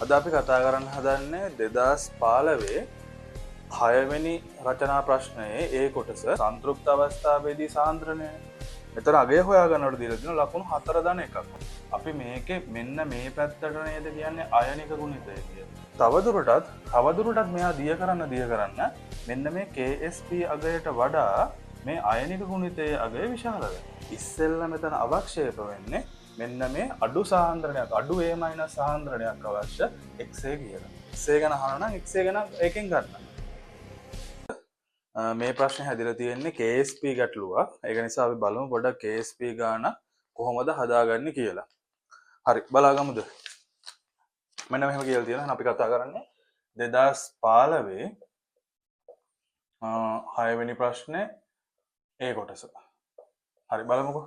අද අපි කතා කරන්න හදන්නේ 2015 6වෙනි රචනා ප්‍රශ්නයේ ඒ කොටස සංතෘප්ත අවස්ථාවේදී සාන්ද්‍රණය. මෙතන අගය හොයාගන්නට දීලා තියෙන ලකුණු 4 දන එකක්. අපි මේකේ මෙන්න මේ පැත්තට නේද කියන්නේ අයනික ගුණිතය කියලා. තවදුරටත් මෙයා දිය කරන්න මෙන්න මේ KSP අගයට වඩා මේ අයනික ගුණිතයේ අගය විශාල වෙනවා. ඉස්සෙල්ලා මෙතන අවක්ෂේප වෙන්නේ මෙන්න මේ අඩු සාන්ද්‍රණයක් අඩු A- සාන්ද්‍රණයක් අවශ්‍ය XA කියලා. XA ගැන අහනවා නම් XA ගැන එකෙන් ගන්න. මේ ප්‍රශ්නේ හැදිලා තියෙන්නේ KSP ගැටලුවක්. ඒක නිසා අපි බලමු පොඩ්ඩක් KSP ගාන කොහොමද හදාගන්නේ කියලා. හරි බලාගමුද? මෙන්න මෙහෙම කියලා තියෙනවා. අපි කතා කරන්නේ 2015 6 වෙනි ප්‍රශ්නේ ඒ කොටස. හරි බලමුකෝ.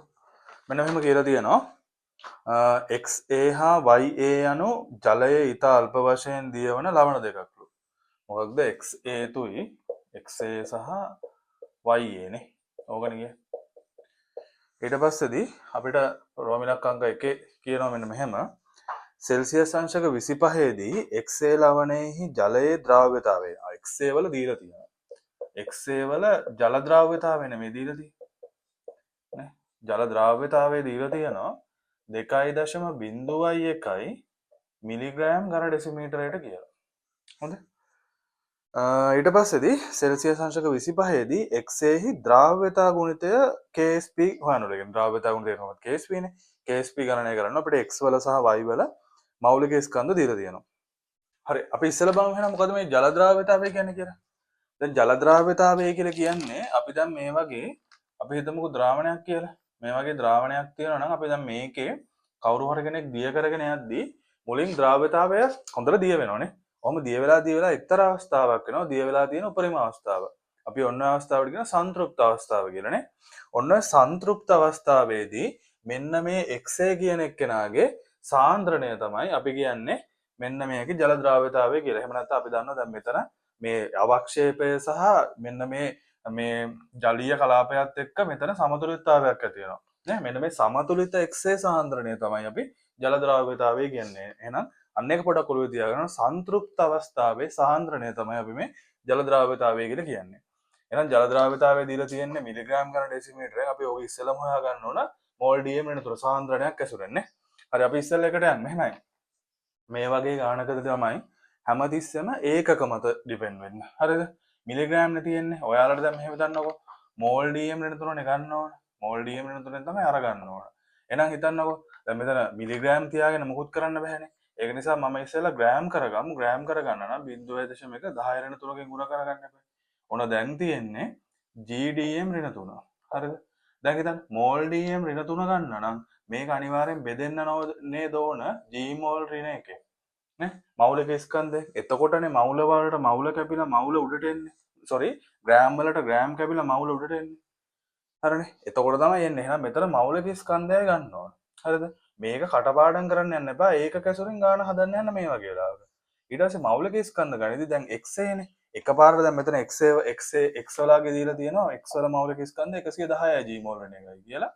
මෙන්න මෙහෙම කියලා තියෙනවා. XA හා YA යනු ජලයේ ඉතා අල්ප වශයෙන් දියවන ලවණ දෙකක්ලු. මොකක්ද XA තුයි XA සහ YA නේ. ඕකනේ. ඊට පස්සේදී අපිට රෝමිලක් අංක 1 කියනවා මෙන්න මෙහෙම. සෙල්සියස් අංශක 25 දී XA ලවණයෙහි ජලයේ ද්‍රව්‍යතාවය. XA වල දීලා තියෙනවා. XA වල ජල ද්‍රව්‍යතාවය නෙමෙයි දීලා තියෙන්නේ. නේ? ජල ද්‍රව්‍යතාවය දීලා තියෙනවා 2.01 මිලිග්‍රෑම් ඝන ඩෙසිමීටරයට කියලා. හොඳ. ඊට පස්සේදී සෙල්සියස් අංශක 25 දී XA හි ද්‍රව්‍යතා ගුණිතය KSP හොයනවා. කියන්නේ ද්‍රව්‍යතා ගුණිතය කොහොමද KSP නේ. KSP ගණනය කරන්න අපිට X වල සහ Y වල මෞලික ස්කන්ධ දීලා තියෙනවා. හරි අපි ඉස්සෙල්ලා බලමු එහෙනම් මොකද මේ ජල ද්‍රව්‍යතාවය කියන්නේ කියලා. දැන් ජල ද්‍රව්‍යතාවය කියලා කියන්නේ අපි දැන් මේ වගේ අපි හිතමුකෝ ද්‍රාවණයක් කියලා. මේ වගේ ද්‍රාවණයක් තියෙනවා නම් අපි දැන් මේකේ කවුරු හරි කෙනෙක් දිය කරගෙන යද්දී මුලින් ද්‍රව්‍යතාවය හොඳට දිය වෙනවනේ. ඔහොම දිය වෙලා එක්තරා අවස්ථාවක් වෙනවා. දිය වෙලා තියෙන උපරිම අවස්ථාව. අපි ඔන්න අවස්ථාවට කියන සංතෘප්ත අවස්ථාව කියලානේ. ඔන්න සංතෘප්ත අවස්ථාවේදී මෙන්න මේ XA කියන එක්කෙනාගේ සාන්ද්‍රණය තමයි අපි කියන්නේ මෙන්න මේකේ ජල ද්‍රව්‍යතාවය කියලා. එහෙම නැත්නම් අපි දන්නවා දැන් මෙතන මේ අවක්ෂේපය සහ මෙන්න මේ ජලීය කලාපයත් එක්ක මෙතන සමතුලිතතාවයක් ඇති වෙනවා. නේ මෙන්න මේ සමතුලිත XA සාන්ද්‍රණය තමයි අපි ජල ද්‍රව්‍යතාවය කියන්නේ. එහෙනම් අන්න එක පොඩක් ඔළුවේ තියාගන්න සංතෘප්ත අවස්ථාවේ සාන්ද්‍රණය තමයි අපි මේ ජල ද්‍රව්‍යතාවය කියලා කියන්නේ. එහෙනම් ජල ද්‍රව්‍යතාවය දීලා තියෙන්නේ මිලිග්‍රෑම් ඝන ඩෙසිමීටරයක්. අපි ඕක ඉස්සෙල්ලාම හොයා ගන්න ඕන මෝල් dm වෙනතුරු සාන්ද්‍රණයක් ඇසුරෙන් නේ. හරි අපි ඉස්සෙල්ලා එකට යන්න. එහෙනම් මේ වගේ ගානකද තමයි හැමතිස්සෙම ඒකක මත ඩිපෙන්ඩ් වෙන්න. හරිද? මිලිග්‍රෑම් නේ තියෙන්නේ. ඔයාලට දැන් මෙහෙම දන්නකො මෝල් dm වෙනතුරුනේ ගන්න ඕන. මෝල් dm වෙනතුරෙන් තමයි අර ගන්න ඕන. එහෙනම් හිතන්නකො දැන් මෙතන මිලිග්‍රෑම් තියාගෙන මොකුත් කරන්න බෑනේ. ඒක නිසා මම ඉස්සෙල්ලා ග්‍රෑම් කරගමු. ග්‍රෑම් කරගන්න නම් 0.1 10 ඍණ 3කින් ගුණ කරගන්න එපා. ඔන්න දැන් තියෙන්නේ GDM ඍණ 3. හරිද? දැන් හිතන්න මෝල් dm ඍණ 3 ගන්න නම් මේක අනිවාර්යෙන් බෙදෙන්න නේද ඕන G මෝල් ඍණ 1. නේ? මෞලික ස්කන්ධය. එතකොටනේ මෞල වලට මෞල කැපිලා මෞල උඩට එන්නේ. සෝරි ග්‍රෑම් වලට ග්‍රෑම් කැපිලා මෞල උඩට එන්නේ. හරිනේ? එතකොට තමයි එන්නේ. එහෙනම් මෙතන මෞලික ස්කන්ධය ගන්න ඕන. හරිද? මේක කටපාඩම් කරන්න යන්න එපා. ඒකක ඇසුරින් ගාන හදන්න යන්න මේ වගේ වෙලාවක. ඊට පස්සේ මෞලික ස්කන්ධ ගණිතය දැන් XA නේ. එකපාරට දැන් මෙතන XA X වලගේ දීලා තියෙනවා. X වල මෞලික ස්කන්ධ 110යි G මෝල් වෙන එකයි කියලා.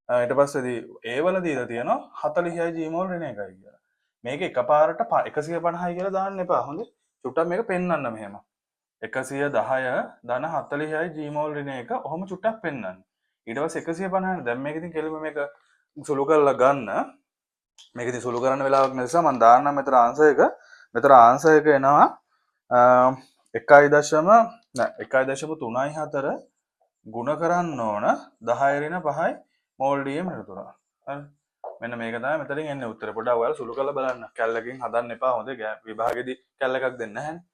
ඊට පස්සේදී A වල දීලා තියෙනවා 40යි G මෝල් වෙන එකයි කියලා. මේක එකපාරට 150යි කියලා දාන්න එපා. හොඳේ. චුට්ටක් මේක පෙන්වන්න මෙහෙම. 110 ධන 40යි G මෝල් වෙන එක ඔහොම චුට්ටක් පෙන්වන්න. ඊට පස්සේ 150 දැන් මේක ඉතින් කෙලිම මේක සුළු කරලා ගන්න. මේක ඉතින් සුළු කරන්න වෙලාවක් නැති නිසා මම දාන්නම් මෙතන ආන්සර් එක. මෙතන ආන්සර් එක එනවා 1.3.4 ගුණ කරන්න ඕන 10 ඍණ 5යි මෝල් dm ඍණ 3. හරි. මෙන්න මේක තමයි මෙතනින් එන්නේ උත්තරේ. පොඩ්ඩක් ඔයාලා සුළු කරලා බලන්න. කැල්ලකින් හදන්න එපා. හොඳේ විභාගෙදී කැල්ල එකක් දෙන්න නැහැනේ.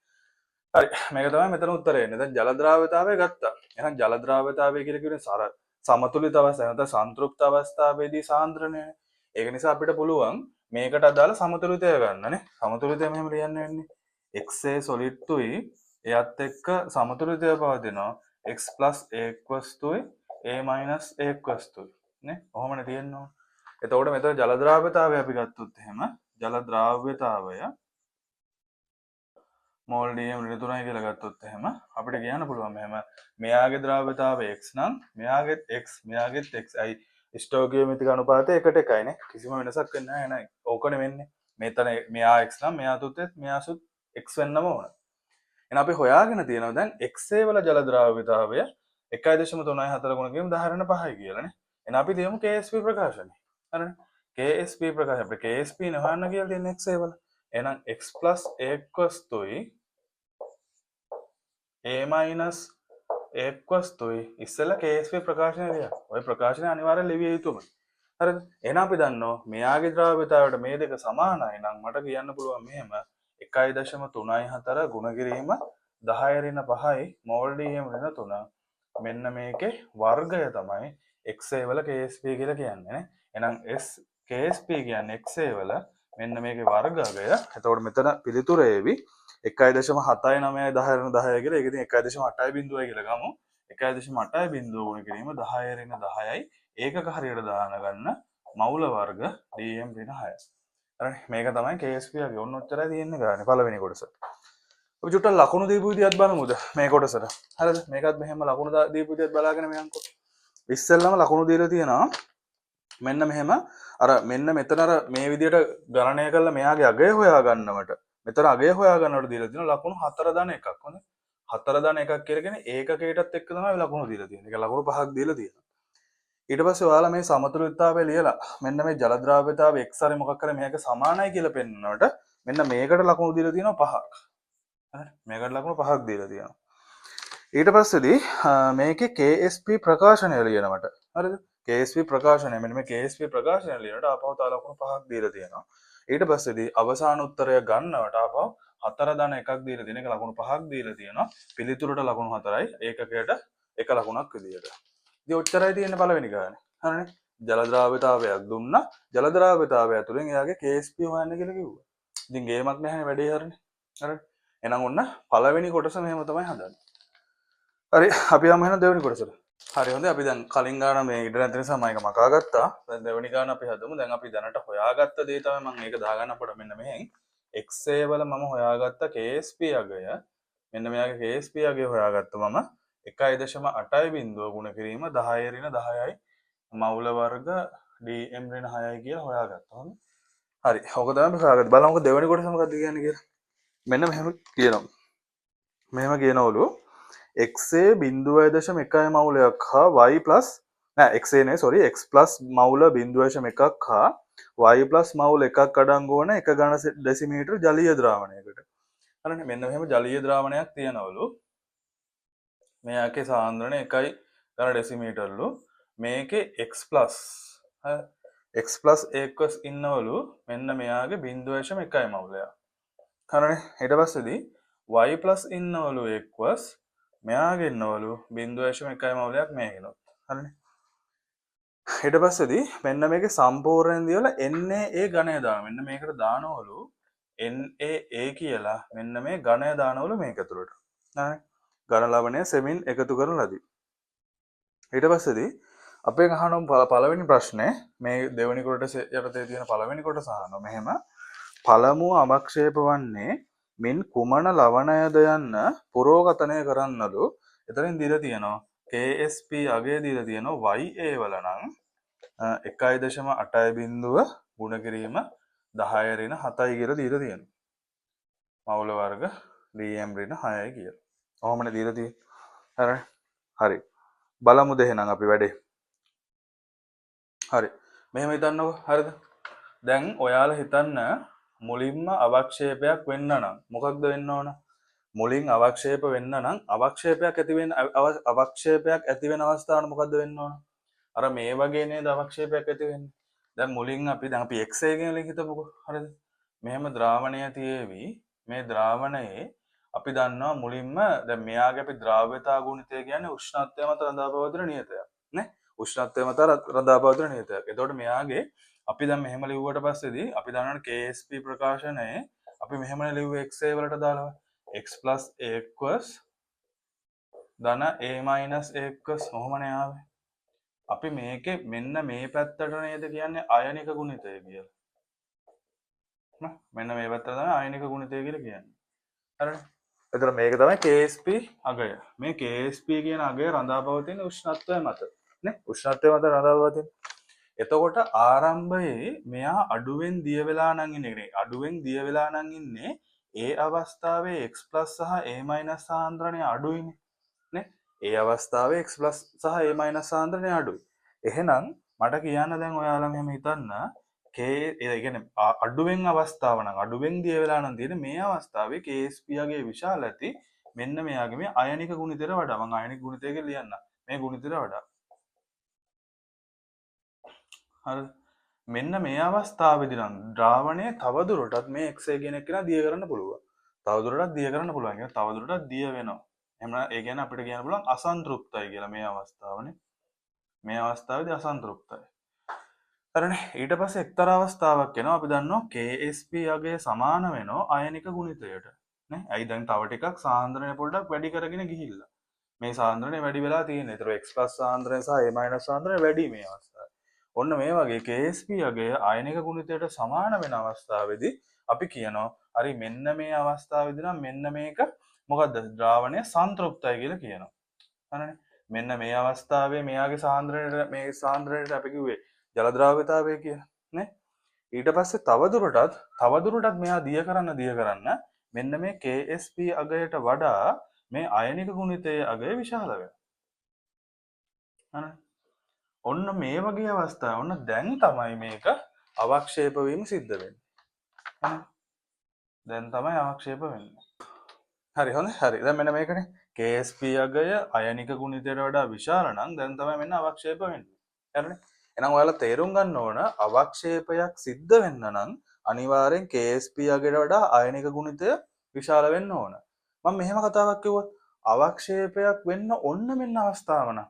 හරි. මේක තමයි මෙතන උත්තරේ එන්නේ. දැන් ජල ද්‍රව්‍යතාවය ගත්තා. එහෙනම් ජල ද්‍රව්‍යතාවය කියලා කියන්නේ සමතුලිත අවස්ථාව නැත්නම් සංතෘප්ත අවස්ථාවේදී සාන්ද්‍රණය. ඒක නිසා අපිට පුළුවන් මේකට අදාළ සමතුලිතය ගන්නනේ. සමතුලිතය මෙහෙම ලියන්න වෙන්නේ. XA solid තුයි එයත් එක්ක සමතුලිතය පවතිනවා. x a එක්වස්තුයි a එක්වස්තුයි නේ. ඔහොමනේ තියෙන්න ඕන. එතකොට මෙතන ජල ද්‍රව්‍යතාවය අපි ගත්තොත් එහෙම ජල ද්‍රව්‍යතාවය මෝල් dm ඍණ 3යි කියලා ගත්තොත් එහෙම අපිට කියන්න පුළුවන් මෙහෙම මෙයාගේ ද්‍රව්‍යතාවය x නම් මෙයාගේත් x මෙයාගේත් x. අයි ස්ටෝකියෝමෙට්‍රික් අනුපාතය එකට එකයිනේ. කිසිම වෙනසක් වෙන්නේ නැහැ නේද? ඕකනේ වෙන්නේ. මෙතන මෙයා x නම් මෙයාතුත් මෙයාසුත් x වෙන්නම ඕන. එහෙනම් අපි හොයාගෙන තියෙනවා දැන් xa වල ජල ද්‍රාව්‍යතාවය 1.34 ගුණ කිරීම 10^5 කියලානේ. එහෙනම් අපි තියමු KSP ප්‍රකාශනය. හරිනේ. KSP ප්‍රකාශය අපිට KSP නේ හොයන්න කියලා තියෙන xa වල. එහෙනම් x + a a ඉස්සෙල්ලා KSP ප්‍රකාශනය ලියන්න. ඔය ප්‍රකාශනය අනිවාර්යෙන් ලිවිය යුතුමයි. හරිද? එහෙනම් අපි දන්නවා මෙයාගේ ද්‍රාව්‍යතාවයට මේ දෙක සමානයි නම් මට කියන්න පුළුවන් මෙහෙම 1.34 ගුණ කිරීම 10^5 මෝල් dm ඍණ 3 මෙන්න මේකේ වර්ගය තමයි xa වල KSP කියලා කියන්නේ නේ. එහෙනම් KSP කියන්නේ xa වල මෙන්න මේකේ වර්ගය. එතකොට මෙතන පිළිතුර එවි 1.79 10 කියලා. ඒක ඉතින් 1.8 බිඳුවයි කියලා ගමු. 1.8 බිඳුව ගුණ කිරීම 10^10යි ඒකක හරියට දාන ගන්න මවුල වර්ග dm ඍණ 6. හරිනේ. මේක තමයි KSP ගේ. ඔන්න ඔච්චරයි තියෙන්නේ ගානේ පළවෙනි කොටස. අපි චුට්ටක් ලකුණු දීපු විදිහත් බලමුද මේ කොටසට. හරිද? මේකත් මෙහෙම ලකුණු දීපු විදිහත් බලාගෙන මෙයන්කෝ. ඉස්සෙල්ලම ලකුණු දීලා තියෙනවා. මෙන්න මෙහෙම අර මෙන්න මෙතන අර මේ විදිහට ගණනය කරලා මෙයාගේ අගය හොයා ගන්නවට මෙතන අගය හොයා ගන්නවට දීලා තියෙනවා ලකුණු 4 1ක්. හොඳයි. 4 1ක් කියලාගෙන ඒකකයටත් එක්ක තමයි ලකුණු දීලා තියෙන්නේ. ඒක ලකුණු 5ක් දීලා තියෙනවා. ඊට පස්සේ ඔයාලා මේ සමතුලිතතාවය ලියලා මෙන්න මේ ජල ද්‍රාව්‍යතාවය x හරි මොකක් කරේ මේක සමානයි කියලා පෙන්නනකොට මෙන්න මේකට ලකුණු දීලා තියෙනවා 5ක්. හරි. මේකට ලකුණු 5ක් දීලා තියෙනවා. ඊට පස්සේදී මේකේ KSP ප්‍රකාශනය ලියනවට. හරිද? KSP ප්‍රකාශනය මෙන්න මේ KSP ප්‍රකාශනය ලියනට ආපහු තව ලකුණු 5ක් දීලා තියෙනවා. ඊට පස්සේදී අවසාන උත්තරය ගන්නවට ආපහු 4 1ක් දීලා තියෙන එක ලකුණු 5ක් දීලා තියෙනවා. පිළිතුරට ලකුණු 4යි ඒකකයට එක ලකුණක් විදියට. ඉතින් ඔච්චරයි තියෙන්නේ පළවෙනි ගානේ. හරිනේ. ජල ද්‍රාව්‍යතාවයක් දුන්නා. ජල ද්‍රාව්‍යතාවය තුළින් එයාගේ KSP හොයන්න කියලා කිව්වා. ඉතින් ගේමක් නැහැනේ වැඩේ හරිනේ. හරිද? එහෙනම් ඔන්න පළවෙනි කොටස මෙහෙම තමයි හදන්නේ. හරි අපි යමු එහෙනම් දෙවෙනි කොටසට. හරි හොඳයි අපි දැන් කලින් ගාන මේ ඉඩ නැති නිසා මම ඒක මකා ගත්තා. දැන් දෙවෙනි ගාන අපි හදමු. දැන් අපි දැනට හොයාගත්ත දේ තමයි මම මේක දාගන්න අපිට මෙන්න මෙහෙන් xa වල මම හොයාගත්ත KSP අගය මෙන්න මෙයාගේ KSP අගය හොයාගත්ත මම 1.8 බිඳුව ගුණ කිරීම 10^10යි මවුල වර්ග dm ඍණ 6යි කියලා හොයාගත්තා. හොඳයි. හරි. ඔක තමයි අපි හොයාගත්තේ. බලමුකෝ දෙවෙනි කොටස මොකක්ද කියන්නේ කියලා. මෙන්න මෙහෙම කියනවා. මෙහෙම කියනවලු xa 0.1 මවුලයක් හා y xa නේ sorry x මවුල 0.1ක් හා y මවුල 1ක් අඩංගු වන 1 ඝන ඩෙසිමීටර් ජලීය ද්‍රාවණයකට. හරිනේ. මෙන්න මෙහෙම ජලීය ද්‍රාවණයක් තියෙනවලු. මෙයාගේ සාන්ද්‍රණය 1 ඝන ඩෙසිමීටර්ලු. මේකේ x එක්වස් ඉන්නවලු මෙන්න මෙයාගේ 0.1 මවුලයක්. හරිනේ. ඊට පස්සේදී y ඉන්නවලු එක්වස් මෙයාගේ ඉන්නවලු 0.1 මවුලයක් මේකිනොත්. හරිනේ. ඊට පස්සේදී මෙන්න මේකේ සම්පූර්ණයෙන් දියවලා NaA ඝණය දානවා. මෙන්න මේකට දානවලු NaA කියලා මෙන්න මේ ඝණය දානවලු මේක ඇතුළට. හරිනේ. ඝන ලවණය සෙමින් එකතු කරන ලදී. ඊට පස්සේදී අපෙන් අහනවා පළවෙනි ප්‍රශ්නේ මේ දෙවෙනි කොටස යටතේ තියෙන පළවෙනි කොටස අහනවා මෙහෙම පළමුව අවක්ෂේප වන්නේ මින් කුමන ලවණයද යන්න පුරෝගතනය කරන්නලු. එතනින් දීලා තියෙනවා KSP අගය දීලා තියෙනවා YA වල නම් 1.8 බිඳුව ගුණ කිරීම 10^7යි කියලා දීලා තියෙනවා. මවුල වර්ග dm ඍණ 6යි කියලා. ඔහොමනේ දීලා තියෙන්නේ. හරි. බලමුද එහෙනම් අපි වැඩේ. හරි. මෙහෙම හිතන්නකෝ. හරිද? දැන් ඔයාලා හිතන්න මුලින්ම අවක්ෂේපයක් වෙන්න නම් මොකක්ද වෙන්න ඕන? මුලින් අවක්ෂේප වෙන්න නම් අවක්ෂේපයක් ඇති වෙන අවස්ථාවන මොකද්ද වෙන්න ඕන? අර මේ වගේ නේද අවක්ෂේපයක් ඇති වෙන්නේ. දැන් මුලින් අපි xa කියන එක හිතමුකෝ. හරිද? මෙහෙම ද්‍රාවණය තියේවි. මේ ද්‍රාවණයේ අපි දන්නවා මුලින්ම දැන් මෙයාගේ අපි ද්‍රාව්‍යතා ගුණිතය කියන්නේ උෂ්ණත්වය මත රඳා පවතින නියතයක් නේ. උෂ්ණත්වය මත රඳා පවතින නියතයක්. එතකොට මෙයාගේ අපි දැන් මෙහෙම ලිව්වට පස්සේදී අපි දන්නවනේ KSP ප්‍රකාශනයේ අපි මෙහෙමනේ ලිව්වේ xa වලට දාලා x + a ධන a - a ඔහොමනේ ආවේ. අපි මේකේ මෙන්න මේ පැත්තට නේද කියන්නේ අයනික ගුණිතය කියලා. නේ? මෙන්න මේ පැත්තට තමයි අයනික ගුණිතය කියලා කියන්නේ. හරිනේ? එතන මේක තමයි KSP අගය. මේ KSP කියන අගය රඳා පවතින උෂ්ණත්වය මත. නේ? උෂ්ණත්වය මත රඳා පවතින. එතකොට ආරම්භයේ මෙයා අඩුවෙන් දිය වෙලා නම් ඉන්නේ. අඩුවෙන් දිය වෙලා නම් ඉන්නේ ඒ අවස්ථාවේ x+ සහ a- සාන්ද්‍රණය අඩුයිනේ. නේ? ඒ අවස්ථාවේ x+ සහ a- සාන්ද්‍රණය අඩුයි. එහෙනම් මට කියන්න දැන් ඔයාලා මෙහෙම හිතන්න k ඒ කියන්නේ අඩුවෙන් අවස්ථාව නම් අඩුවෙන් දිය වෙලා නම් තියෙන මේ අවස්ථාවේ KSP ගේ විශාල ඇති මෙන්න මෙයාගේ මේ අයනික ගුණිතයට වඩා මම අයනික ගුණිතය කියලා ලියන්න. මේ ගුණිතයට වඩා. හරිද? මෙන්න මේ අවස්ථාවේදී නම් ද්‍රාවණය තවදුරටත් මේ XA කියන එක දිය කරන්න පුළුවන්. තවදුරටත් දිය කරන්න පුළුවන්. කියන්නේ තවදුරටත් දිය වෙනවා. එහෙනම් ඒ කියන්නේ අපිට කියන්න පුළුවන් අසන්තෘප්තයි කියලා මේ අවස්ථාවනේ. මේ අවස්ථාවේදී අසන්තෘප්තයි. හරිනේ. ඊට පස්සේ එක්තරා අවස්ථාවක් එනවා අපි දන්නවා KSP යගේ සමාන වෙනවා අයනික ගුණිතයට. නේ? ඇයි දැන් තව ටිකක් සාන්ද්‍රණය පොඩ්ඩක් වැඩි කරගෙන ගිහිල්ලා. මේ සාන්ද්‍රණය වැඩි වෙලා තියෙන්නේ. ඒතර x+ සාන්ද්‍රණය සහ a- සාන්ද්‍රණය වැඩි මේ අවස්ථාවේ. ඔන්න මේ වගේ KSP යගේ අයනික ගුණිතයට සමාන වෙන අවස්ථාවේදී අපි කියනවා හරි මෙන්න මේ අවස්ථාවේදී නම් මෙන්න මේක මොකද්ද ද්‍රාවණය සන්තෘප්තයි කියලා කියනවා. හරිනේ. මෙන්න මේ අවස්ථාවේ මෙයාගේ සාන්ද්‍රණයට මේ සාන්ද්‍රණයට අපි කිව්වේ ජල ද්‍රාව්‍යතාවය කියලා නේ. ඊට පස්සේ තවදුරටත් මෙයා දිය කරන්න මෙන්න මේ KSP අගයට වඩා මේ අයනික ගුණිතයේ අගය විශාල වෙනවා. ඔන්න මේ වගේ අවස්ථා ඔන්න දැන් තමයි මේක අවක්ෂේප වීම සිද්ධ වෙන්නේ. දැන් තමයි අවක්ෂේප වෙන්නේ. හරි හොඳයි. හරි. දැන් මෙන්න මේකනේ KSP අගය අයනික ගුණිතයට වඩා විශාල නම් දැන් තමයි මෙන්න අවක්ෂේප වෙන්නේ. හරිනේ. එහෙනම් ඔයාලා තේරුම් ගන්න ඕන අවක්ෂේපයක් සිද්ධ වෙන්න නම් අනිවාර්යෙන් KSP අගයට වඩා අයනික ගුණිතය විශාල වෙන්න ඕන. මම මෙහෙම කතාවක් කිව්වොත් අවක්ෂේපයක් වෙන්න ඔන්න මෙන්න අවස්ථාව නම්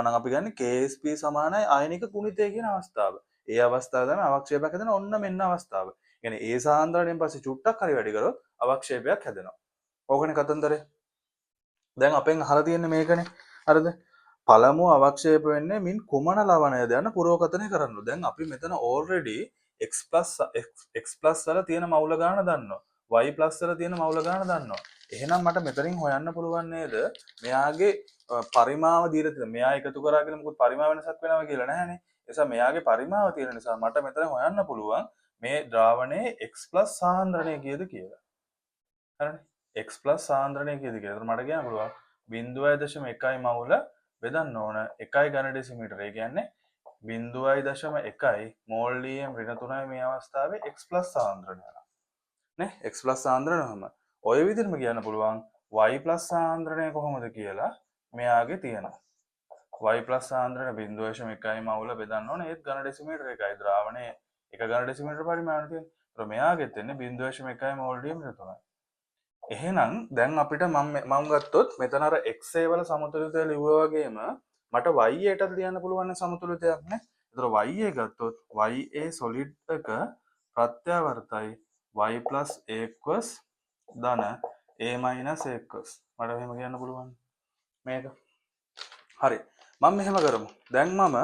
නම් අපි ගන්නේ KSP සමානයි අයනික ගුණිතය කියන අවස්ථාව. ඒ අවස්ථාව තමයි අවක්ෂේපයක් හැදෙන ඔන්න මෙන්න අවස්ථාව. කියන්නේ ඒ සාන්ද්‍රණයෙන් පස්සේ චුට්ටක් හරි වැඩි කරොත් අවක්ෂේපයක් හැදෙනවා. ඕකනේ කතන්දරේ. දැන් අපෙන් අහලා තියෙන්නේ මේකනේ. හරිද? පළමුව අවක්ෂේප වෙන්නේ මින් කුමන ලවණයද යන පුරෝකථනය කරන්න. දැන් අපි මෙතන already x+ වල තියෙන මවුල ගාන දන්නවා. y+ වල තියෙන මවුල ගාන දන්නවා. එහෙනම් මට මෙතනින් හොයන්න පුළුවන් නේද? මෙයාගේ පරිමාව දීලා තියෙන. මෙයා එකතු කරා කියලා මොකද පරිමාව වෙනසක් වෙනවා කියලා නැහැනේ. ඒ නිසා මෙයාගේ පරිමාව තියෙන නිසා මට මෙතන හොයන්න පුළුවන් මේ ද්‍රාවණයේ x+ සාන්ද්‍රණය කීයද කියලා. හරිනේ. x+ සාන්ද්‍රණය කීයද කියලා. එතකොට මට කියන්න පුළුවන් 0.1 මවුල බෙදන්න ඕන 1 ඝන ඩෙසිමීටර. ඒ කියන්නේ 0.1 මෝල් dm ඍණ 3යි මේ අවස්ථාවේ x+ සාන්ද්‍රණය. නේ x+ සාන්ද්‍රණයම ඔය විදිහටම කියන්න පුළුවන් y+ සාන්ද්‍රණය කොහොමද කියලා මෙයාගේ තියෙනවා. y+ සාන්ද්‍රණය 0.1 මවුල බෙදන්න ඕන ඒත් ඝන ඩෙසිමීටර 1යි. ද්‍රාවණයේ 1 ඝන ඩෙසිමීටර පරිමාණය තියෙනවා. ඒතර මෙයාගෙත් එන්නේ 0.1 මෝල් dm ඍණ 3යි. එහෙනම් දැන් අපිට මම ගත්තොත් මෙතන අර XA වල සමතුලිතය ලිව්වා වගේම මට YA ටත් ලියන්න පුළුවන් සමතුලිතයක් නේ. ඒතර YA ගත්තොත් YA solid එක ප්‍රත්‍යාවර්තයි y plus a equals ධන a minus a equals මට මෙහෙම කියන්න පුළුවන් මේක. හරි. මම මෙහෙම කරමු. දැන් මම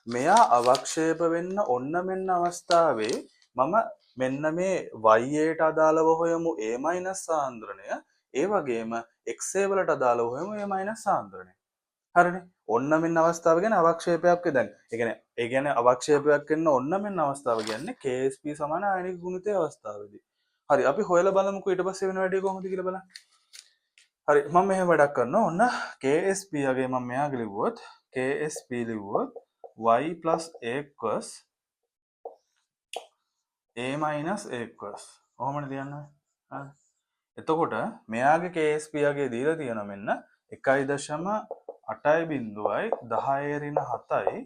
මෙයා අවක්ෂේප වෙන්න ඔන්න මෙන්න අවස්ථාවේ මම මෙන්න මේ YA ට අදාළව හොයමු a- සාන්ද්‍රණය. ඒ වගේම XA වලට අදාළව හොයමු a- සාන්ද්‍රණය. හරිනේ. ඔන්න මෙන්න අවස්ථාව ගැන අවක්ෂේපයක් දැන්. ඒ කියන්නේ අවක්ෂේපයක් වෙන්න ඔන්න මෙන්න අවස්ථාව කියන්නේ KSP සමාන ආයනික ගුණිතයේ අවස්ථාවේදී. හරි. අපි හොයලා බලමුකෝ ඊට පස්සේ වෙන වැඩේ කොහොමද කියලා බලන්න. හරි. මම මෙහෙම වැඩක් කරනවා. ඔන්න KSP යගේ මම මෙයාගේ ලිව්වොත් KSP ලිව්වොත් y plus a equals a minus a equals කොහොමද තියන්නේ? හරි. එතකොට මෙයාගේ KSP යගේ දීලා තියෙනවා මෙන්න 1.8යි බිඳුවයි 10 ඍණ 7යි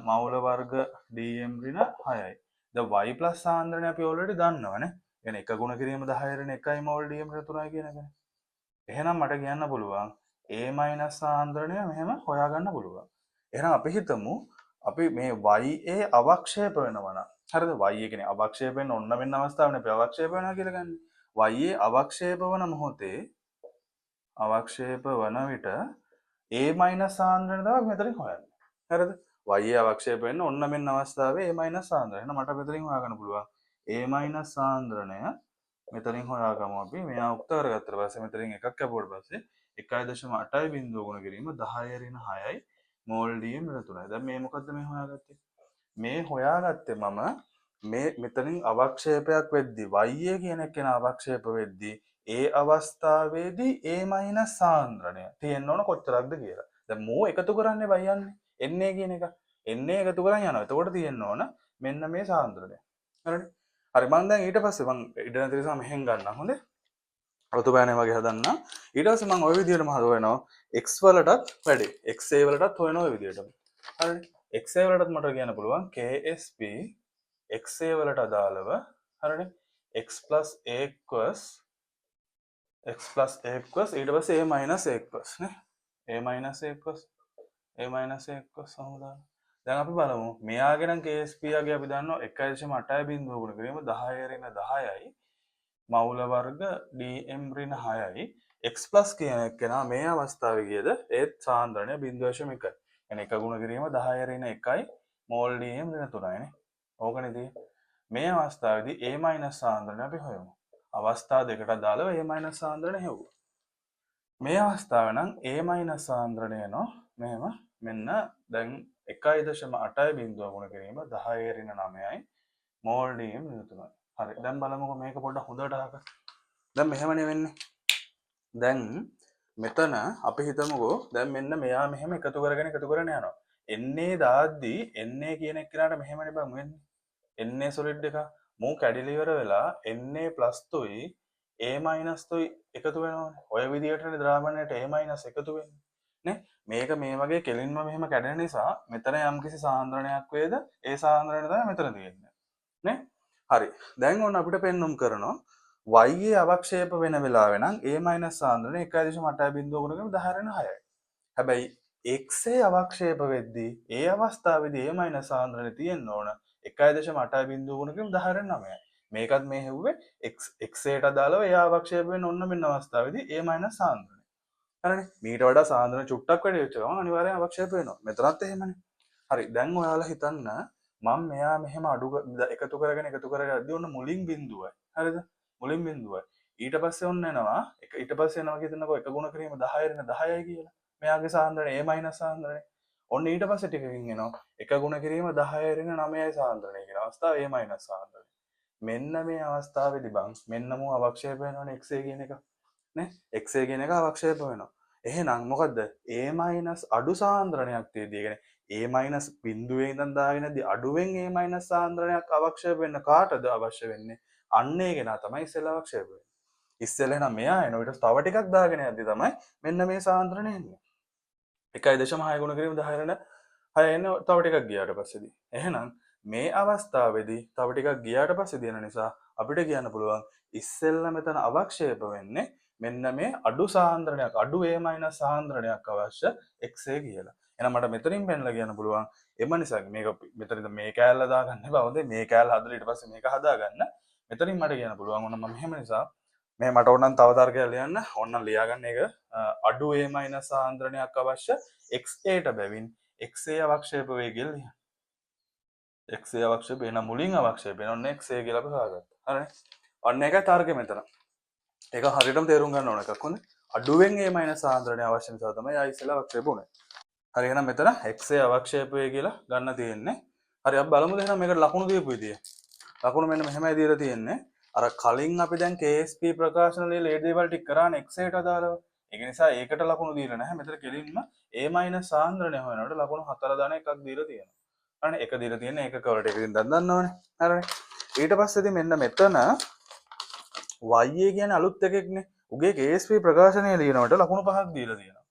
මවුල වර්ග dm ඍණ 6යි. දැන් y plus සාන්ද්‍රණය අපි already දන්නවනේ. يعني 1 ගුණ කිරීම 10 ඍණ 1යි මවුල dm ඍණ 3යි කියන එක. එහෙනම් මට කියන්න පුළුවන් a minus සාන්ද්‍රණය මෙහෙම හොයාගන්න පුළුවන්. එහෙනම් අපි හිතමු අපි මේ ya අවක්ෂේප වෙනවා නම් හරිද? ya කියන්නේ අවක්ෂේප වෙන්න ඔන්න මෙන්න අවස්ථාවනේ අපි අවක්ෂේප වෙනවා කියලා ගන්න. ya අවක්ෂේප වන මොහොතේ අවක්ෂේප වන විට a minus සාන්ද්‍රණය තමයි මෙතනින් හොයන්නේ. හරිද? ya අවක්ෂේප වෙන්න ඔන්න මෙන්න අවස්ථාවේ a minus සාන්ද්‍රණය. එහෙනම් මට මෙතනින් හොයාගන්න පුළුවන් a minus සාන්ද්‍රණය මෙතනින් හොයාගමු අපි. මෙයා උක්ත කරගත්තට පස්සේ මෙතනින් එකක් කැපුවට පස්සේ 1.8යි බිඳුව ගුණ කිරීම 10 ඍණ 6යි මෝල් D මෙතන 3යි. දැන් මේ මොකද්ද මේ හොයාගත්තේ? මේ හොයාගත්තේ මම මේ මෙතනින් අවක්ෂේපයක් වෙද්දී y කියන එකේන අවක්ෂේප වෙද්දී ඒ අවස්ථාවේදී a සාන්ද්‍රණය තියෙන්න ඕන කොච්චරක්ද කියලා. දැන් මෝ එකතු කරන්නේ y යන්නේ na කියන එක. na එකතු කරන් යනවා. එතකොට තියෙන්න ඕන මෙන්න මේ සාන්ද්‍රණය. හරිනේ? හරි මම දැන් ඊට පස්සේ මම ඉඩ නැති නිසා මෙහෙන් ගන්නම්. හොඳේ? රතු බෑනේ වගේ හදන්න. ඊට පස්සේ මම ওই විදිහටම හදවනවා x වලටත් වැඩි. xa වලටත් හොයන ওই විදිහටම. හරිනේ? xa වලටත් මට කියන්න පුළුවන් ksp xa වලට අදාළව හරිනේ? x a equals ඊට පස්සේ a equals නේ? a equals සමුදාන. දැන් අපි බලමු මෙයාගේ නම් ksp යගේ අපි දන්නවා 1.8 බිඳුව ගුණ කිරීම 10 ඍණ 10යි මවුල වර්ග dm ඍණ 6යි x කියන එක නා මේ අවස්ථාවේ ගියද ඒත් සාන්ද්‍රණය 0.1යි. يعني 1 ගුණ කිරීම 10 ඍණ 1යි මෝල් dm ඍණ 3යිනේ. ඕකනේ මේ අවස්ථාවේදී a සාන්ද්‍රණය අපි හොයමු. අවස්ථා දෙකට අදාළව a සාන්ද්‍රණය හෙව්වා. මේ අවස්ථාව නම් a සාන්ද්‍රණය නෝ මෙහෙම මෙන්න දැන් 1.8 බිඳුව ගුණ කිරීම 10 ඍණ 9යි මෝල් dm ඍණ 3යි. හරි දැන් බලමුකෝ මේක පොඩ්ඩක් හොඳට අහක. දැන් මෙහෙමනේ වෙන්නේ. දැන් මෙතන අපි හිතමුකෝ දැන් මෙන්න මෙයා මෙහෙම එකතු කරගෙන යනවා. එන්නේ දාද්දී එන්නේ කියන එක්කනට මෙහෙමනේ බං වෙන්නේ. එන්නේ සොලිඩ් එක මූ කැඩිලා ඉවර වෙලා එන්නේ ප්ලස් තුයි a මයිනස් තුයි එකතු වෙනවනේ. ඔය විදිහටනේ ද්‍රාවණයට a මයිනස් එකතු වෙන්නේ. නේ? මේක මේ වගේ කෙලින්ම මෙහෙම කැඩෙන නිසා මෙතන යම්කිසි සාන්ද්‍රණයක් වේද ඒ සාන්ද්‍රණය තමයි මෙතන තියෙන්නේ. නේ? හරි. දැන් ඔන්න අපිට පෙන්눔 කරනවා y අවක්ෂේප වෙන වෙලාවේ නම් a සාන්ද්‍රණය 1.8 බිඳුව ගුණ කරලා 10 ඍණ 6යි. හැබැයි x අවක්ෂේප වෙද්දී ඒ අවස්ථාවේදී a සාන්ද්‍රණය තියෙන්න ඕන 1.8 බිඳුව ගුණ කරලා 10 ඍණ 9යි. මේකත් මේ හෙව්වේ x ට අදාළව ඒ අවක්ෂේප වෙන ඔන්න මෙන්න අවස්ථාවේදී a සාන්ද්‍රණය. හරිනේ? මීට වඩා සාන්ද්‍රණය චුට්ටක් වැඩි වෙච්ච ගමන් අනිවාර්යෙන් අවක්ෂේප වෙනවා. මෙතනත් එහෙමනේ. හරි. දැන් ඔයාලා හිතන්න මම මෙයා මෙහෙම අඩු එකතු කරගෙන යද්දී ඔන්න මුලින් බිඳුවයි. හරිද? මුලින් බිඳුවයි. ඊට පස්සේ ඔන්න එනවා ඊට පස්සේ එනවා කියනකො එක ගුණ කිරීම 10 ඍණ 10යි කියලා. මෙයාගේ සාන්ද්‍රණය a සාන්ද්‍රණය. ඔන්න ඊට පස්සේ ටිකකින් එනවා එක ගුණ කිරීම 10 ඍණ 9යි සාන්ද්‍රණය කියන අවස්ථාව a සාන්ද්‍රණය. මෙන්න මේ අවස්ථාවේදී බං මෙන්න මෝ අවක්ෂේප වෙනවනේ xa කියන එක. නේ? xa කියන එක අවක්ෂේප වෙනවා. එහෙනම් මොකද්ද? a අඩු සාන්ද්‍රණයක් තියෙද්දී කියන්නේ a බිඳුවේ ඉඳන් දාගෙන ඉද්දී අඩුවෙන් a සාන්ද්‍රණයක් අවක්ෂේප වෙන්න කාටද අවශ්‍ය වෙන්නේ? අන්න ඒ කෙනා තමයි ඉස්සෙල්ලා අවක්ෂේප වෙන්නේ. ඉස්සෙල්ලා එහෙනම් මෙයා එනවා ඊට තව ටිකක් දාගෙන යද්දී තමයි මෙන්න මේ සාන්ද්‍රණය එන්නේ. 1.6 ගුණ කිරීම 10 ඍණ 6 එන්නේ තව ටිකක් ගියාට පස්සේදී. එහෙනම් මේ අවස්ථාවේදී තව ටිකක් ගියාට පස්සේ දෙන නිසා අපිට කියන්න පුළුවන් ඉස්සෙල්ලා මෙතන අවක්ෂේප වෙන්නේ මෙන්න මේ අඩු සාන්ද්‍රණයක් අඩු a සාන්ද්‍රණයක් අවශ්‍ය xa කියලා. එහෙනම් මට මෙතනින් පෙන්නලා කියන්න පුළුවන් එම නිසා මේක මෙතනින් මේ කෑල්ල දාගන්න බවද මේ කෑල්ල හදලා ඊට පස්සේ මේක හදාගන්න මෙතනින් මට කියන්න පුළුවන් ඔන්න මම මෙහෙම නිසා මේ මට ඕනනම් තව තර්කයක් ලියන්න ඕනනම් ලියාගන්න ඒක අඩු a සාන්ද්‍රණයක් අවශ්‍ය xa ට බැවින් xa අවක්ෂේප වේගය ලියන්න. xa අවක්ෂේප වෙන මුලින් අවක්ෂේප වෙන ඔන්න xa කියලා අපි හොයාගත්තා. හරිනේ? ඔන්න ඒකයි තර්කය මෙතන. ඒක හරියටම තේරුම් ගන්න ඕන එකක් හොඳ. අඩුවෙන් a සාන්ද්‍රණය අවශ්‍ය නිසා තමයි ආ ඉස්සෙල්ලා අවක්ෂේප උනේ. හරි එහෙනම් මෙතන xa අවක්ෂේප වේ කියලා ගන්න තියෙන්නේ. හරි අපි බලමුද එහෙනම් මේකට ලකුණු දීපු විදිය. ලකුණු මෙන්න මෙහෙමයි දීලා තියෙන්නේ. අර කලින් අපි දැන් KSP ප්‍රකාශන ලියලා ඒ දේවල් ටික කරානේ xa ට අදාළව. ඒක නිසා ඒකට ලකුණු දීලා නැහැ. මෙතන කෙලින්ම a සාන්ද්‍රණය හොයනකොට ලකුණු 4 දාන එකක් දීලා තියෙනවා. හරිනේ? එක දීලා තියෙන්නේ ඒකක වලට එකකින් දන්නවනේ. හරිනේ? ඊට පස්සේදී මෙන්න මෙතන y කියන්නේ අලුත් එකෙක්නේ. උගේ KSP ප්‍රකාශනය ලියනකොට ලකුණු 5ක් දීලා තියෙනවා.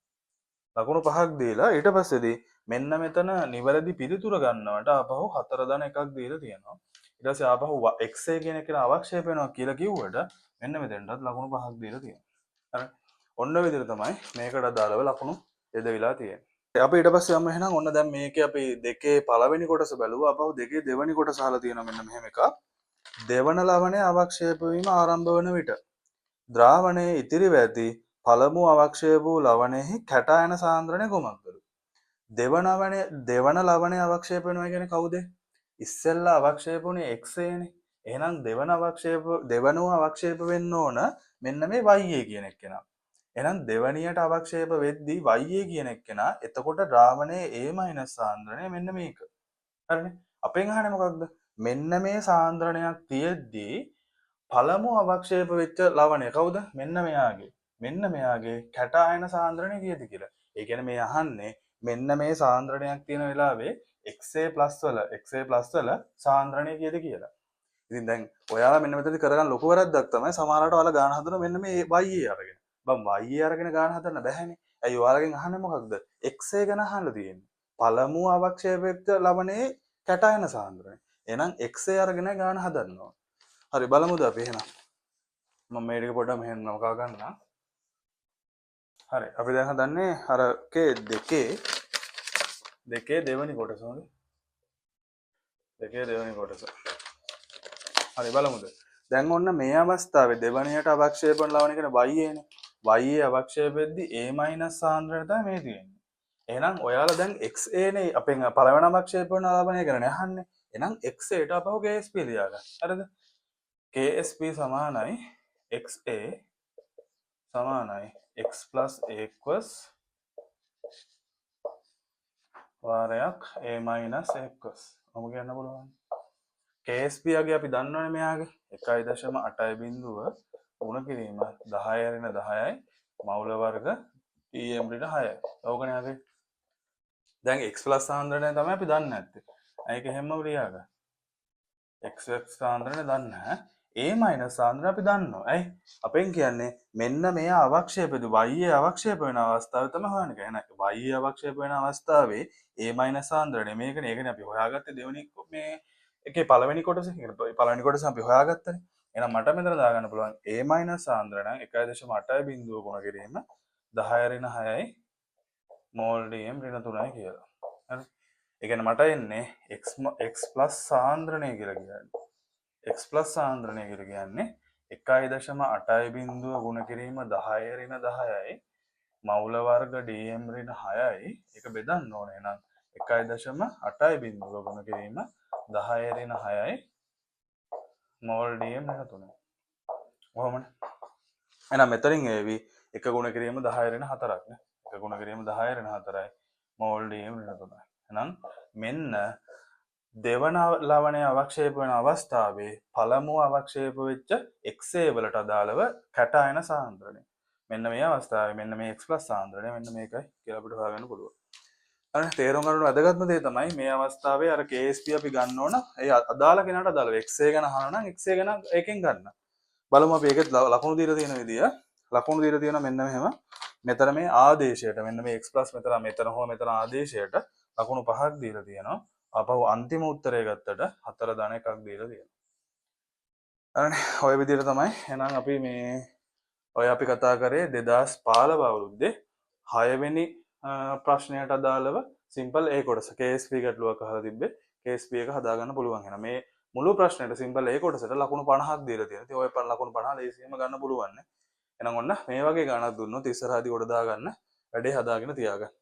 ලකුණු 5ක් දීලා ඊට පස්සේදී මෙන්න මෙතන නිවැරදි පිළිතුර ගන්නවට ආපහු 4 දාන එකක් දීලා තියෙනවා. ඊට පස්සේ ආපහු xa කියන එක අවක්ෂේප වෙනවා කියලා කිව්වට මෙන්න මෙතනටත් ලකුණු 5ක් දීලා තියෙනවා. හරි. ඔන්න ඔය විදිහට තමයි මේකට අදාළව ලකුණු යොදවිලා තියෙන්නේ. අපි ඊට පස්සේ යමු එහෙනම් ඔන්න දැන් මේකේ අපි දෙකේ පළවෙනි කොටස බැලුවා. අපහු දෙකේ දෙවෙනි කොටස අහලා තියෙනවා මෙන්න මෙහෙම එකක්. දෙවන ලවණය අවක්ෂේප වීම ආරම්භ වන විට ද්‍රාවණයේ ඉතිරිව ඇති පළමු අවක්ෂේප වූ ලවණයෙහි කැටායන සාන්ද්‍රණය කුමක්ද? දෙවන ලවණය අවක්ෂේප වෙනවා කියන්නේ කවුද? ඉස්සෙල්ලා අවක්ෂේප වුණේ xa නේ. එහෙනම් දෙවනුව අවක්ෂේප වෙන්න ඕන මෙන්න මේ y කියන එක්කෙනා. එහෙනම් දෙවැනියට අවක්ෂේප වෙද්දී YA කියන එක්කෙනා එතකොට ද්‍රාවණයේ A- සාන්ද්‍රණය මෙන්න මේක. හරිනේ. අපෙන් අහන්නේ මොකක්ද? මෙන්න මේ සාන්ද්‍රණයක් තියෙද්දී පළමු අවක්ෂේප වෙච්ච ලවණය කවුද? මෙන්න මෙයාගේ. මෙන්න මෙයාගේ කැටායන සාන්ද්‍රණය කීයද කියලා. ඒ කියන්නේ මේ අහන්නේ මෙන්න මේ සාන්ද්‍රණයක් තියෙන වෙලාවේ XA+ වල සාන්ද්‍රණය කීයද කියලා. ඉතින් දැන් ඔයාලා මෙන්න මෙතනදි කරගන්න ලොකු වැරද්දක් තමයි සමහරවිට ඔයාලා ගාන හදන මෙන්න මේ YA අරගෙන. බං YA අරගෙන ගාන හදන්න බැහැනේ. ඇයි ඔයාලගෙන් අහන්නේ මොකක්ද? XA ගැන අහන්න තියෙන්නේ. පළමු අවක්ෂේපයක ලවණේ කැටායන සාන්ද්‍රණය. එහෙනම් XA අරගෙන ගාන හදන්න ඕන. හරි බලමුද අපි එහෙනම්. මම මේ ටික පොඩ්ඩක් මෙහෙම නවකා ගන්නම්. හරි අපි දැන් හදන්නේ අර දෙකේ දෙවෙනි කොටස හොඳයි. දෙකේ දෙවෙනි කොටස. හරි බලමුද. දැන් ඔන්න මේ අවස්ථාවේ දෙවැනියට අවක්ෂේප වන ලවණය කියන YA නේ. YA අවක්ෂේප වෙද්දී A- සාන්ද්‍රණය තමයි මේ තියෙන්නේ. එහෙනම් ඔයාලා දැන් XA නේ අපෙන් පළවෙනි අවක්ෂේප වන ලවණය ගැන අහන්නේ. එහෙනම් XA ට අපහු KSP ලියාගන්න. හරිද? KSP සමානයි XA සමානයි X plus aqueous වාරයක් A minus aqueous. මොකද කියන්න පුළුවන්? KSP ගේ අපි දන්නවනේ මෙයාගේ 1.8 බිඳුව ගුණ කිරීම 10 ඍණ 10යි මවුල වර්ග TM ඍණ 6යි. ඕකනේ අපි දැන් X plus සාන්ද්‍රණය තමයි අපි දන්නේ නැත්තේ. ඒක හැමම ලියාගන්න. X සාන්ද්‍රණය දන්නේ නැහැ. A- සාන්ද්‍රණය අපි දන්නවා. ඇයි? අපෙන් කියන්නේ මෙන්න මෙයා අවක්ෂේපෙදි YA අවක්ෂේප වෙන අවස්ථාවේ තමයි හොයන්නේ. එහෙනම් YA අවක්ෂේප වෙන අවස්ථාවේ A- සාන්ද්‍රණය මේකනේ. ඒකනේ අපි හොයාගත්තේ දෙවෙනි මේ එකේ පළවෙනි කොටස. පළවෙනි කොටස අපි හොයාගත්තනේ. එහෙනම් මට මෙතන දාගන්න පුළුවන් A- සාන්ද්‍රණය 1.8 බිඳුව ගුණ කිරීම 10 ඍණ 6යි මෝල් dm ඍණ 3යි කියලා. හරි. ඒ කියන්නේ මට එන්නේ x+ සාන්ද්‍රණය කියලා කියන්නේ. X+ සාන්ද්‍රණය කියලා කියන්නේ 1.8 බිඳුව ගුණ කිරීම 10 ඍණ 10යි මවුල වර්ග dm ඍණ 6යි ඒක බෙදන්න ඕනේ. එහෙනම් 1.8 බිඳුව ගුණ කිරීම 10 ඍණ 6යි මෝල් dm ඍණ 3යි. කොහොමද? එහෙනම් මෙතනින් ඒවි 1 ගුණ කිරීම 10 ඍණ 4ක් නේ. 1 ගුණ කිරීම 10 ඍණ 4යි මෝල් dm ඍණ 3යි. එහෙනම් මෙන්න දෙවන ලවණය අවක්ෂේප වෙන අවස්ථාවේ පළමු අවක්ෂේප වෙච්ච XA වලට අදාළව කැටායන සාන්ද්‍රණය. මෙන්න මේ අවස්ථාවේ මෙන්න මේ X+ සාන්ද්‍රණය මෙන්න මේකයි කියලා අපිට හොයාගන්න පුළුවන්. හරි තේරුම් ගන්න වැදගත්ම දේ තමයි මේ අවස්ථාවේ අර KSP අපි ගන්න ඕන. ඒ අදාළ කෙනාට අදාළව XA ගැන අහනවා නම් XA ගැන ඒකෙන් ගන්න. බලමු අපි ඒකේ ලකුණු දීලා තියෙන විදිය. ලකුණු දීලා තියෙනවා මෙන්න මෙහෙම. මෙතන මේ ආදේශයට මෙන්න මේ X+ මෙතන හෝ මෙතන ආදේශයට ලකුණු 5ක් දීලා තියෙනවා. අපහු අන්තිම උත්තරය ගත්තට 4 ධන එකක් දීලා තියෙනවා. හරිනේ ඔය විදිහට තමයි එහෙනම් අපි මේ ඔය අපි කතා කරේ 2015 අවුරුද්දේ 6 වෙනි ප්‍රශ්නයට අදාළව සිම්පල් A කොටස KSP ගැටලුවක් අහලා තිබ්බේ KSP එක හදාගන්න පුළුවන්. එහෙනම් මේ මුළු ප්‍රශ්නෙට සිම්පල් A කොටසට ලකුණු 50ක් දීලා තියෙනවා. ඉතින් ඔය ලකුණු 50 ලේසියෙන්ම ගන්න පුළුවන් නේ. එහෙනම් ඔන්න මේ වගේ ගණනක් දුන්නොත් ඉස්සරහදී කොට දාගන්න වැඩේ හදාගෙන තියාගන්න.